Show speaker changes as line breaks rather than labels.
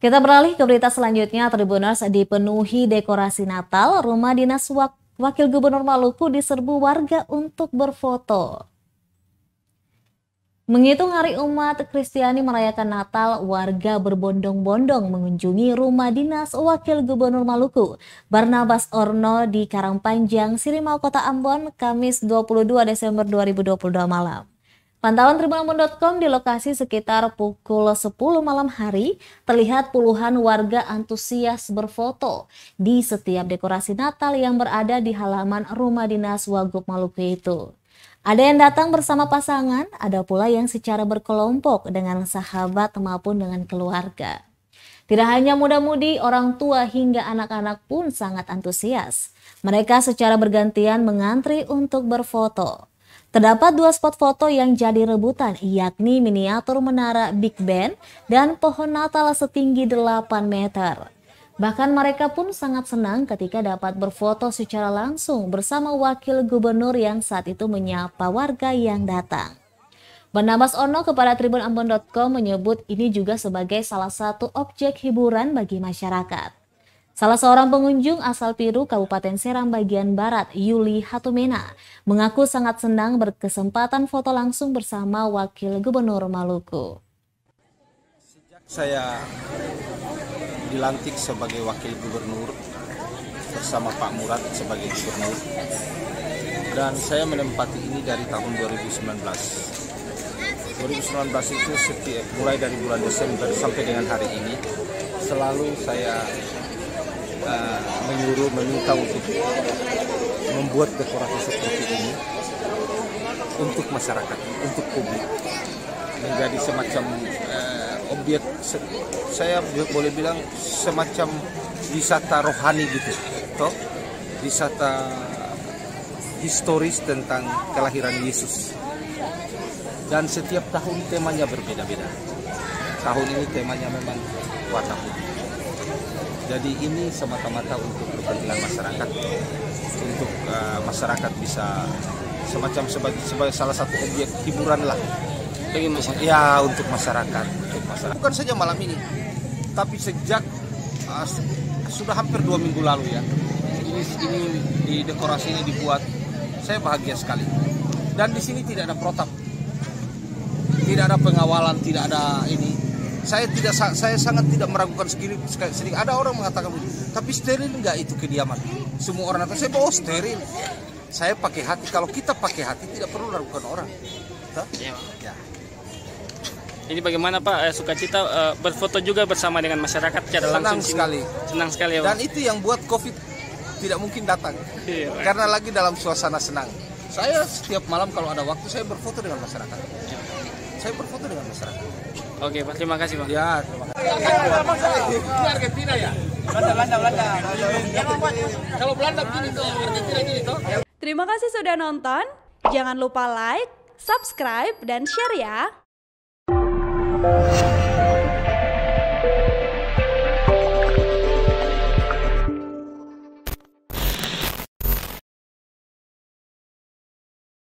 Kita beralih ke berita selanjutnya. Tribuners, dipenuhi dekorasi Natal, rumah dinas Wakil Gubernur Maluku diserbu warga untuk berfoto. Menghitung hari umat Kristiani merayakan Natal, warga berbondong-bondong mengunjungi rumah dinas Wakil Gubernur Maluku, Barnabas Orno di Karangpanjang, Sirimau, Kota Ambon, Kamis 22 Desember 2022 malam. Pantauan tribunambon.com di lokasi sekitar pukul 10 malam hari, terlihat puluhan warga antusias berfoto di setiap dekorasi Natal yang berada di halaman rumah dinas Wagub Maluku itu. Ada yang datang bersama pasangan, ada pula yang secara berkelompok dengan sahabat maupun dengan keluarga. Tidak hanya muda-mudi, orang tua hingga anak-anak pun sangat antusias. Mereka secara bergantian mengantri untuk berfoto. Terdapat dua spot foto yang jadi rebutan, yakni miniatur menara Big Ben dan pohon Natal setinggi 8 meter. Bahkan mereka pun sangat senang ketika dapat berfoto secara langsung bersama wakil gubernur yang saat itu menyapa warga yang datang. Barnabas Orno kepada tribunambon.com menyebut ini juga sebagai salah satu objek hiburan bagi masyarakat. Salah seorang pengunjung asal Piru, Kabupaten Seram bagian Barat, Yuli Hatumena, mengaku sangat senang berkesempatan foto langsung bersama Wakil Gubernur Maluku.
Sejak saya dilantik sebagai Wakil Gubernur bersama Pak Murad sebagai Gubernur, dan saya menempati ini dari tahun 2019. 2019 itu mulai dari bulan Desember sampai dengan hari ini, selalu saya meminta untuk membuat dekorasi seperti ini untuk masyarakat, untuk publik, menjadi semacam objek, saya boleh bilang semacam wisata rohani gitu, toh wisata historis tentang kelahiran Yesus. Dan setiap tahun temanya berbeda-beda. Tahun ini temanya memang warna putih. Jadi ini semata-mata untuk kepentingan masyarakat, untuk masyarakat bisa semacam sebagai salah satu objek hiburan lah. Ya, untuk masyarakat. Bukan saja malam ini, tapi sejak sudah hampir 2 minggu lalu ya. Ini di dekorasi ini dibuat, saya bahagia sekali. Dan di sini tidak ada protap, tidak ada pengawalan, tidak ada ini. Saya sangat tidak meragukan sedikit. Ada orang mengatakan, tapi steril enggak itu kediaman? Semua orang kata, saya bawa steril. Saya pakai hati. Kalau kita pakai hati, tidak perlu meragukan orang. Ya.
Ini bagaimana Pak sukacita berfoto juga bersama dengan masyarakat secara langsung? Senang sekali ya Pak.
Dan itu yang buat COVID tidak mungkin datang. Iya, karena lagi dalam suasana senang. Saya setiap malam kalau ada waktu saya berfoto dengan masyarakat. Saya berfoto dengan masyarakat.
Oke Pak, terima kasih Pak.
Ya, terima kasih.
Ini Argentina ya? Belanda. Kalau Belanda begini tuh, Argentina gini tuh.
Terima kasih sudah nonton. Jangan lupa like, subscribe, dan share ya.